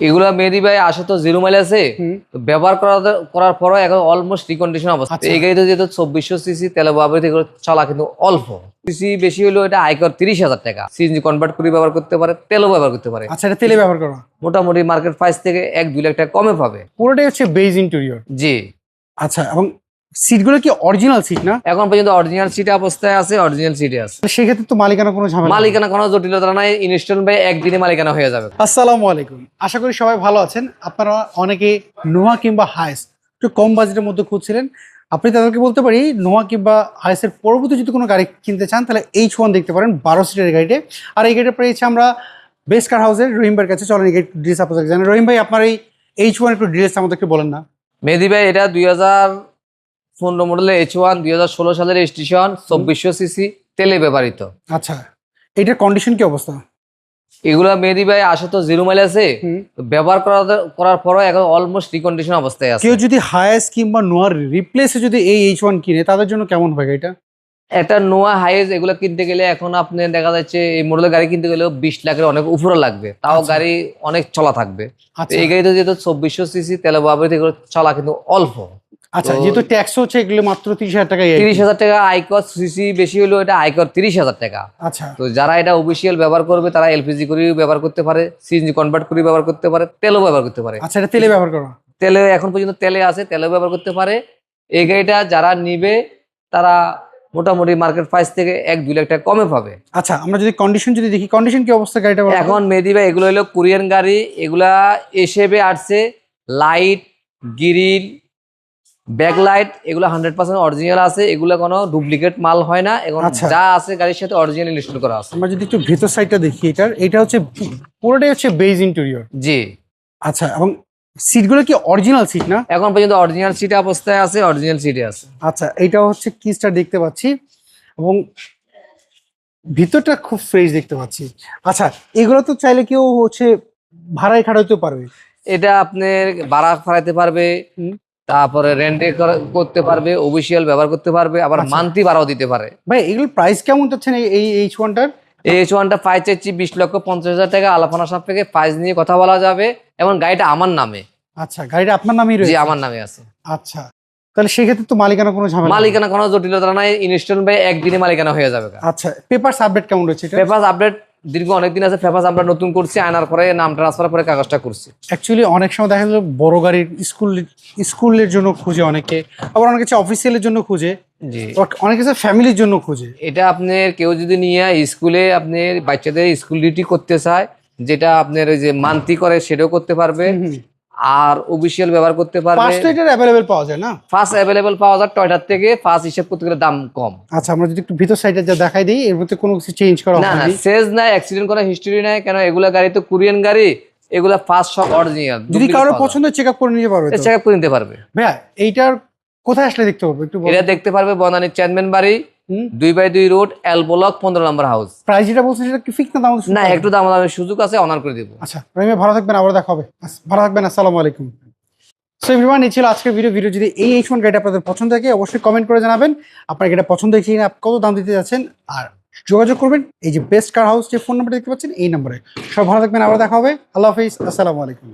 এগুলা মেহেদি ভাই আসে তো 0 মাইল আছে, তো ব্যবহার করার পরও এখন অলমোস্ট রিকন্ডিশন অবস্থা। এই গাড়িতে যেহেতু 2400 সিসি তেলে ব্যবহৃত চলা কিন্তু অল্প সিসি, বেশি হলেও এটা আয়কর 30,000 টাকা। সিএনজি কনভার্ট করে ব্যবহার করতে পারে, তেলও ব্যবহার করতে পারে। আচ্ছা, এটা তেলে ব্যবহার করা মোটামুটি মার্কেট প্রাইস থেকে 1-2 লাখ টাকা কমে পাবে। পুরোটাই হচ্ছে বেজ ইন্টেরিয়র। জি। আচ্ছা, এবং সিটগুলো কি অরিজিনাল সিট না? এখন পর্যন্ত অরিজিনাল সিট অবস্থায় আছে, অরিজিনাল সিটে আছে। সেক্ষেত্রে তো মালিকানা কোনো ঝামেলা মালিকানা কোনো জটিলতা নাই, ইনস্টল ভাই একদিনে মালিকানা হয়ে যাবে। আসসালামু আলাইকুম, আশা করি সবাই ভালো আছেন। আপনারা অনেকে নোয়া কিংবা হায়েস একটু কম বাজেটের মধ্যে খুঁজছিলেন, আপনি তাদেরকে বলতে পারি নোয়া কিংবা হায়েসের পরবর্তী যদি কোনো গাড়ি কিনতে চান তাহলে H1 দেখতে পারেন 12 সিটের গাড়িতে। আর এই গাড়িটা পেয়েছি আমরা বেস্ট কার হাউসের রহিম ভাইয়ের কাছে। চলেন এই গাড়ি ডিটেলস আপনাদের জানেন। রহিম ভাই, আপনার এই H1 একটু ডিটেলস আমাদেরকে বলেন না। মেহেদি ভাই এটা 2015 মডেলের H1, 2016 সালের রেজিস্ট্রেশন, 2400 সিসি, তেলে ব্যবহৃত। আচ্ছা, এটার কন্ডিশন কি অবস্থা? এগুলা মেহেদি ভাই আসে তো 0 মাইল আছে, তো ব্যবহার করার পরও এখন অলমোস্ট রিকন্ডিশন অবস্থায় আছে। কেউ যদি হায়েস কিংবা নোয়ার রিপ্লেসে যদি এই H1 কিনে তাদের জন্য কেমন হবে এটা? একটা নোয়া হাইজ এগুলো কিনতে গেলে এখন আপনি দেখা যাচ্ছে এই মডেলের গাড়ি কিনতে গেলেও 20 লাখের অনেক উপরে লাগবে, তাও গাড়ি অনেক চলা থাকবে। এই গাড়িতে যেহেতু 2400 সিসি তেলে ব্যবহৃত চলা কিন্তু অল্প। আচ্ছা, যেহেতু ট্যাক্স হচ্ছে এগুলো মাত্র 30,000 টাকা। 30,000 টাকা আয়কর, সিসি বেশি হলেও এটা আয়কর 30,000 টাকা। আচ্ছা, তো যারা এটা অফিসিয়াল ব্যবহার করবে তারা এলপিজি করে ব্যবহার করতে পারে, সিএনজি কনভার্ট করে ব্যবহার করতে পারে, তেলও ব্যবহার করতে পারে। আচ্ছা, এটা তেলে ব্যবহার করা? তেলে এখন পর্যন্ত তেলে আছে, তেলেও ব্যবহার করতে পারে। এই গাড়িটা যারা নিবে তারা মোটামুটি মার্কেট প্রাইস থেকে 1-2 লাখ টাকা কমে পাবে। আচ্ছা, আমরা যদি কন্ডিশন যদি দেখি, কন্ডিশন কি অবস্থা গাড়িটা? এখন মেহেদি ভাই এগুলো হলো কোরিয়ান গাড়ি, এগুলা এসেবে আসছে। লাইট, গ্রিল, ব্যাকলাইট এগুলো 100% অরিজিনাল আছে, এগুলো কোনো ডুপ্লিকেট মাল হয় না। এখন যা আছে গাড়ির সাথে অরিজিনাল ইনস্টল করা আছে। আমরা যদি একটু ভেতর সাইডটা দেখি, এটা হচ্ছে পুরোটাই হচ্ছে বেজ ইন্টেরিয়র। জি। আচ্ছা, এবং সিটগুলো কি অরিজিনাল সিট না? এখন পর্যন্ত অরিজিনাল সিট অবস্থায় আছে, অরিজিনাল সিটে আছে। আচ্ছা, এটা হচ্ছে কিসটা দেখতে পাচ্ছি এবং ভিতরটা খুব ফ্রেশ দেখতে পাচ্ছি। আচ্ছা, এগুলো তো চাইলে কেউ হচ্ছে ভাড়ায় খাটাতে পারবে? এটা আপনি ভাড়া খাটাতে পারবে, তারপরে রেন্টে করতে পারবে, অফিসিয়াল ব্যবহার করতে পারবে, আবার মান্থলি ভাড়াও দিতে পারে। ভাই, এগুলোর প্রাইস কেমন চাচ্ছেন এই H1টার? এই H1টা প্রাইস চাচ্ছি 20,50,000 টাকা। আলাপনা সাপেক্ষে প্রাইস নিয়ে কথা বলা যাবে, এবং গাড়িটা আমার নামে। আচ্ছা, গাড়িটা আপনার নামেই রয়েছে? জি, আমার নামে আছে। আচ্ছা, তাহলে সেক্ষেত্রে তো মালিকানা কোনো ঝামেলা? মালিকানা কোনো জটিলতা নাই, ইনস্টল ভাই একদিনে মালিকানা হয়ে যাবে। আচ্ছা, পেপারস আপডেট কেমন রয়েছে? পেপারস আপডেট দীর্ঘ অনেকদিন আছে, পেপারস আপডেট নতুন করছি, আনার পরে নাম ট্রান্সফার করে কাগজটা করছি। অ্যাকচুয়ালি অনেক সময় দেখা গেল বড় গাড়ির স্কুলের জন্য খুঁজে অনেকে, আবার অনেকে অফিসিয়ালের জন্য খুঁজে, জি, অনেকে ফ্যামিলির জন্য খুঁজে। এটা আপনার কেউ যদি নিয়ে স্কুলে আপনার বাচ্চাদের স্কুল ডিউটি করতে চায়, যেটা আপনার ওই যে মান্থলি করে সেটাও করতে পারবে, আর অফিসিয়াল ব্যবহার করতে পারবে। ফার্স্ট এটার अवेलेबल পাওয়া যায় না? ফার্স্ট अवेलेबल পাওয়া যায় টয়টার থেকে, ফার্স্ট হিসাব করতে গেলে দাম কম। আচ্ছা, আমরা যদি একটু ভিতর সাইডে যা দেখাই দিই, এর মধ্যে কোনো কিছু চেঞ্জ করা না, হয়নি? সেজ নাই, অ্যাক্সিডেন্ট করা হিস্টরি নাই, কেন এগুলা গাড়ি তো কোরিয়ান গাড়ি, এগুলা ফার্স্ট সব অরিজিনাল। যদি কারো পছন্দ চেকআপ করে নিতে পারবে তো? চেকআপ করে নিতে পারবে। ভাইয়া, এইটার কোথায় আসলে দেখতে পারবো একটু বলুন? এটা দেখতে পারবে বনানী চেয়ারম্যান বাড়ি, 2/2 রোড, এল ব্লক, 15 নম্বর হাউস। প্রাইস যেটা বলছেন সেটা কি ফিক্স না দাম? না, একটু দাম দামের সুযোগ আছে, অনার করে দেবো। আচ্ছা, রহিমে ভালো থাকবেন, আবার দেখা হবে। ভালো থাকবেন, আসসালামু আলাইকুম। সো এভরিওয়ান, এই ছিল আজকের ভিডিও যদি এই H1 গাড়িটা আপনাদের পছন্দ থাকে অবশ্যই কমেন্ট করে জানাবেন আপনার এটা পছন্দ হয়েছে কিনা, কত দাম দিতে যাচ্ছেন, আর যোগাযোগ করবেন এই যে বেস্ট কার হাউস যে ফোন নাম্বার দেখতে পাচ্ছেন এই নম্বরে। সব ভালো থাকবেন, আবার দেখা হবে। আল্লাহ হাফিজ, আসসালামু আলাইকুম।